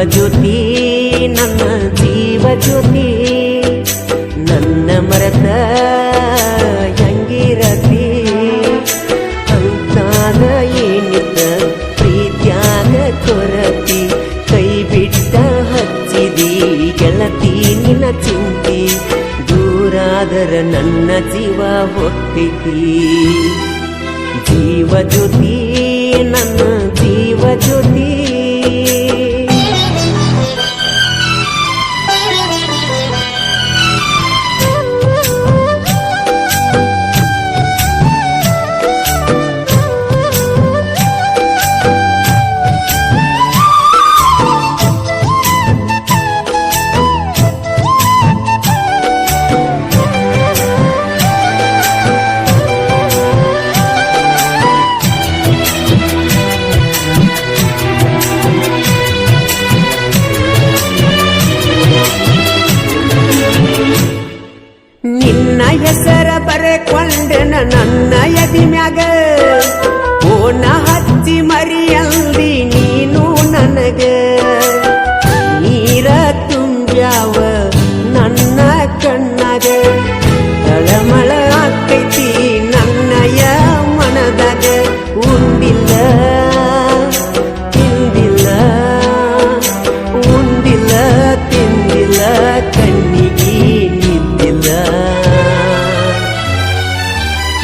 ಜ್ಯೋತಿ ನನ್ನ ಜೀವ ಜ್ಯೋತಿ ನನ್ನ ಮರೆತ ಹೆಂಗಿರತಿ ಅಂತಾದ ಏನಿದ್ದ ಪ್ರೀತ್ಯಾಗ ಕೊರತಿ ಕೈ ಬಿಟ್ಟ ಹಚ್ಚಿದಿ ಗೆಳತಿ ನಿನ್ನ ಚಿಂತಿ ದೂರಾದರ ನನ್ನ ಜೀವ ಹೋಗ್ತೈತಿ ಜೀವ ಜ್ಯೋತಿ ನನ್ನ ಜೀವ ಜ್ಯೋತಿ ನಿನ್ನ ಹೆಸರ ಬರೆಕೊಂಡೆನ ನನ್ನ ಎದಿ ಮ್ಯಾಗ ಓನ ಹಚ್ಚಿ ಮರಿಯಲ್ದಿ ನೀನು ನನಗ ನೀರ ತುಂಬ್ಯಾವ ನನ್ನ ಕಣ್ಣಾಗ ತಳಮಳ ಆಕೈತಿ ನನ್ನಯ ಮನದಾಗ ಉಂಡಿಲ್ಲ ತಿಂದಿಲ್ಲ ಉಂಡಿಲ್ಲ ತಿಂದಿಲ್ಲ ಕಣ್ಣಿಗೆ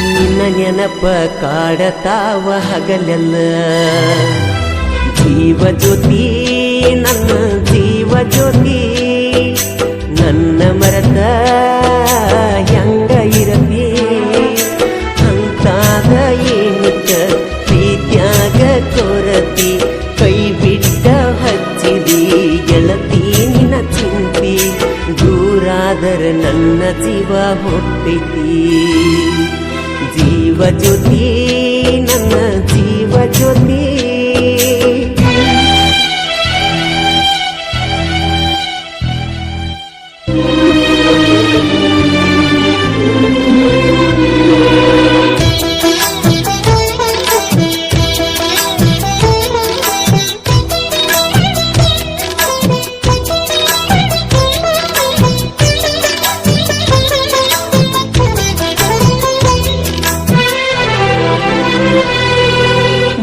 ನಿನ್ನ ನೆನಪ ಕಾಡತಾವ ಹಗಲೆಲ್ಲ ಜೀವ ಜ್ಯೋತಿ ನನ್ನ ಜೀವ ಜ್ಯೋತಿ ನನ್ನ ಮರೆತ ಹೆಂಗ ಇರತಿ ಅಂತಾದ ಏನಿತ್ತ ಪ್ರೀತ್ಯಾಗ ಕೊರತಿ ಕೈ ಬಿಟ್ಟ ಹಚ್ಚಿದಿ ಗೆಳತಿ ನಿನ್ನ ಚಿಂತಿ ದೂರಾದರ ನನ್ನ ಜೀವ ಹೋಗ್ತೈತಿ ಜೀವ ಜ್ಯೋತಿ ನನ್ನ ಜೀವ ಜ್ಯೋತಿ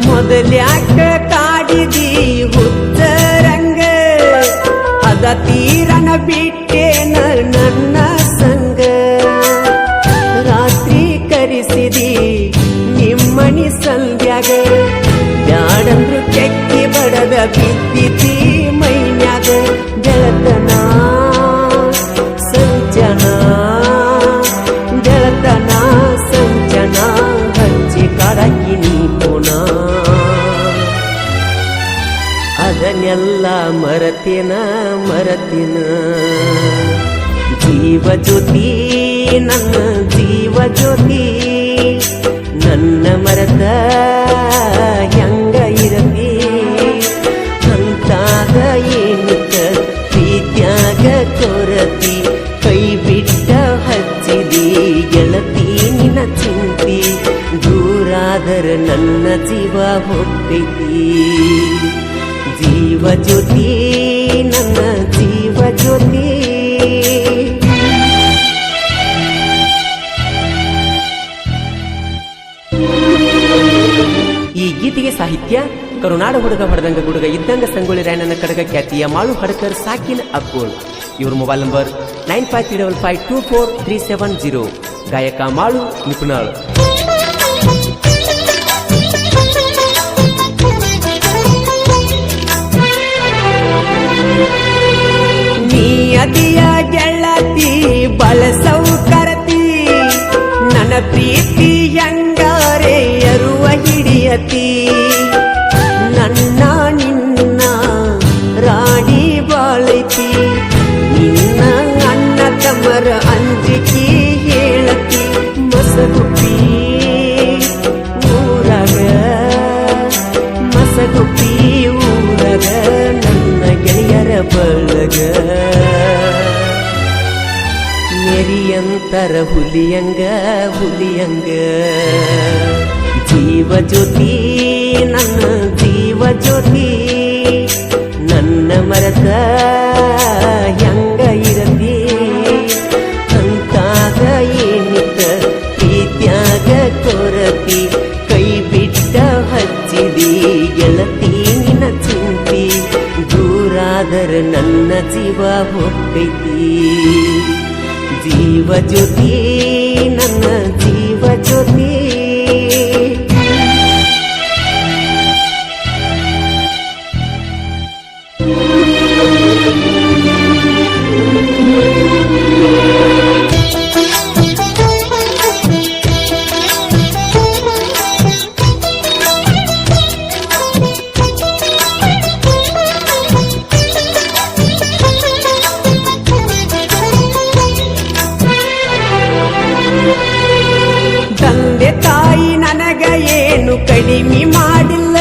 ಮೊದಲ್ಯಾಕ ಕಾಡಿದಿ ಹುಚ್ಚರಂಗ ಅದ ತೀರನ ಬಿಟ್ಟೇನ ನನ್ನ ಸಂಗ ರಾತ್ರಿ ಕರೆಸಿದಿ ನಿಮ್ಮನಿ ಸಂಧ್ಯಾಗ ಬ್ಯಾಡಂದ್ರು ಕೆಕ್ಕಿ ಬಡದ ಬಿದ್ದಿದ್ದಿ ಮೈನ್ಯಾಗ ಗೆಳತನ ಸಂಚನ ಗೆಳತನ ಸಂಚನ ಹಚ್ಚಿ ಕಾಡಕ್ಕಿ ನೀ ಪುನ ಅದನ್ನೆಲ್ಲ ಮರತಿನ ಮರತಿನ ಜೀವ ಜ್ಯೋತಿ ನನ್ನ ಜೀವ ಜ್ಯೋತಿ ನನ್ನ ಮರೆತ ಹೆಂಗ ಇರತಿ ಅಂತಾದ ಏನಿತ್ತ ಪ್ರೀತ್ಯಾಗ ಕೊರತಿ ಕೈ ಬಿಟ್ಟ ಹಚ್ಚಿದಿ ಗೆಳತಿ ನಿನ್ನ ಚಿಂತಿ ದೂರಾದರ ನನ್ನ ಜೀವ ಹೋಗ್ತೈತಿ ಜೀವ ಜ್ಯೋತಿ ನನ್ನ ಜೀವ ಜ್ಯೋತಿ ಈ ಗೀತೆಗೆ ಸಾಹಿತ್ಯ ಕರುನಾಡ ಹುಡುಗ ಹೊಡೆದಂಗ ಗುಡುಗ ಇದ್ದಂಗ ಸಂಗೊಳ್ಳಿ ರಾಯಣ್ಣನ ಕಡಗ ಖ್ಯಾತಿಯ ಮಾಳು ಹಡಕರ್ ಸಾಕಿನ್ ಅಕ್ಕೋಳ್ ಇವ್ರ ಮೊಬೈಲ್ ನಂಬರ್ 95352437 ಗಾಯಕ ಮಾಳು ನಿಪುಣಾಳ್ ಅದಿಯ ಗೆಳತಿ ಬಳಸೌ ಕರತಿ ನನ್ನ ಪ್ರೀತಿ ಹೆಂಗಾರೆ ಅರುವ ಹಿಡಿಯತಿ ನನ್ನ ನಿನ್ನ ರಾಣಿ ಬಾಳೈತಿ ನಿನ್ನ ಅಣ್ಣ ತಮ್ಮರ ಅಂಜಿಕೆ ಹೇಳತಿ ಮಸಗುಪ್ಪಿ ಊರಗ ಮಸಗುಪ್ಪಿ ಊರಗ ನನ್ನ ಗೆಳೆಯರ ಬಳಗ ನೆರಿಯಂತರ ಹುಲಿಯಂಗ ಹುಲಿಯಂಗ ಜೀವ ಜ್ಯೋತಿ ನನ್ನ ಜೀವ ಜ್ಯೋತಿ ನನ್ನ ನನ್ನ ಮರತ ಹೆಂಗ ಇರತಿ ಅಂತಾಗ ಏನಿತ್ತ ಪ್ರೀತ್ಯಾಗ ಕೊರತಿ ಕೈ ಬಿಟ್ಟ ಹಚ್ಚಿದಿ ಗೆಳತಿ ನಿನ್ನ ಚಿಂತಿ ದೂರಾದರ ನನ್ನ ಜೀವ ಹೋಗ್ತೈತಿ ಜೀವ ಜ್ಯೋತಿ ನನ್ನ ಜೀವ ಜ್ಯೋತಿ ತಂದೆ ತಾಯಿ ನನಗ ಏನು ಕಡಿಮೆ ಮಾಡಿಲ್ಲ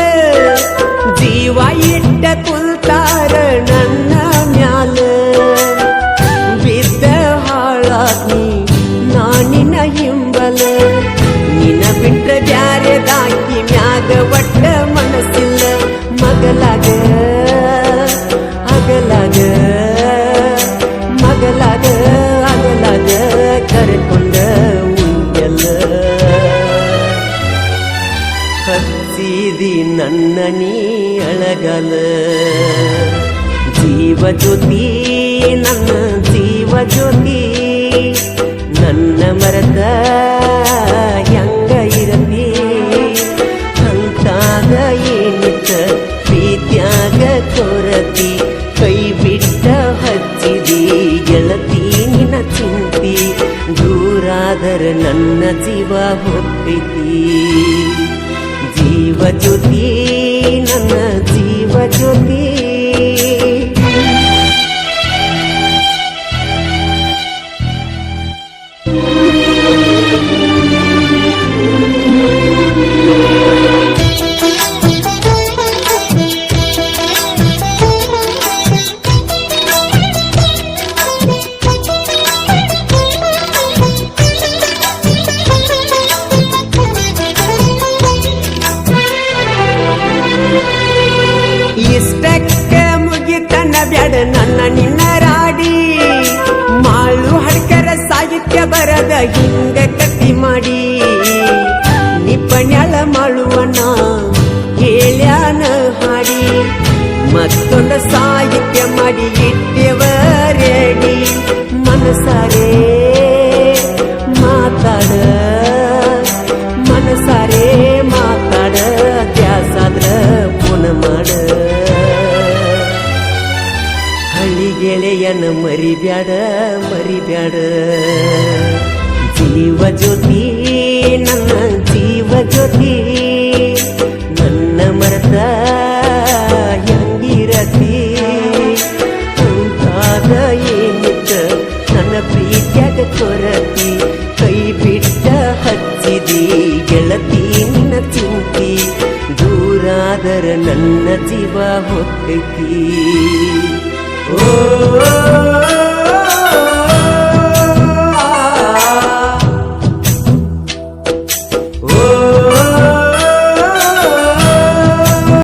ಜೀವ ಇಟ್ಟ ಕುಲ್ತಾರ ನನ್ನ ಮ್ಯಾಲ ಬಿದ್ದ ಹಾಳಾಗಿ ನಾನಿನ ಹಿಂಬಲ ನಿನ್ನ ಬಿಟ್ಟ ಬ್ಯಾರೆದಾಕಿ ಮ್ಯಾಗ ಒಟ್ಟ ಮನಸ್ಸಿಲ್ಲ ಮಗಲಾಗ ಅಗಲಾಗ ಮಗಲಾಗ ಅಗಲಾಗ ಕರೆಕೊಂಡ ಹಚ್ಚಿದಿ ನನ್ನ ನೀ ಅಳಗಲ ಜೀವ ಜ್ಯೋತಿ ನನ್ನ ಜೀವ ಜ್ಯೋತಿ ನನ್ನ ಮರತ ಹೆಂಗ ಇರತಿ ಅಂತಾಗ ಏನಿತ್ತ ಪ್ರೀತ್ಯಾಗ ಕೊರತಿ ಕೈ ಬಿಟ್ಟ ಹಚ್ಚಿದಿ ಗೆಳತಿ ನಿನ್ನ ಚಿಂತಿ ದೂರಾದರ ನನ್ನ ಜೀವ ಹೋಗ್ತೈತಿ ಜೀವ ಜ್ಯೋತಿ ನನ್ನ ಜೀವ ಜ್ಯೋತಿ ಇಷ್ಟಕ್ಕ ಮುಗಿತನ ಬ್ಯಾಡ ನನ್ನ ನಿನ್ನ ರಾಡಿ ಮಾಳು ಹಡ್ಕರ ಸಾಹಿತ್ಯ ಬರದ ಹಿಂಗ ಕಟ್ಟಿ ಮಾಡಿ ನಿಪಣ್ಯಾಳ ಮಾಳುವನ ಹೇಳ್ಯಾನ ಹಾಡಿ ಮತ್ತೊಂದು ಸಾಹಿತ್ಯ ಮಾಡಿ ಇಟ್ಟೆವ ರೆಡಿ ಮನಸಾರೆ ಮಾತಾಡ ಮನಸಾರೆ ಮಾತಾಡ ದ್ಯಾಸಾದ್ರ ಪುನ ಮಾಡ ಗೆಳೆಯನ ಮರಿಬ್ಯಾಡ ಮರಿಬ್ಯಾಡ ಜೀವ ಜ್ಯೋತಿ ನನ್ನ ಜೀವ ಜ್ಯೋತಿ ನನ್ನ ಮರತ ಹೆಂಗಿರತಿ ಅಂತಾಗ ಏನಿತ್ತ ನನ್ನ ಪ್ರೀತ್ಯಾಗ ಕೊರತಿ ಕೈ ಬಿಟ್ಟ ಹಚ್ಚಿದಿ ಗೆಳತಿ ನಿನ್ನ ಚಿಂತಿ ದೂರಾದರ ನನ್ನ ಜೀವ ಹೋಗ್ತೈತಿ ಓ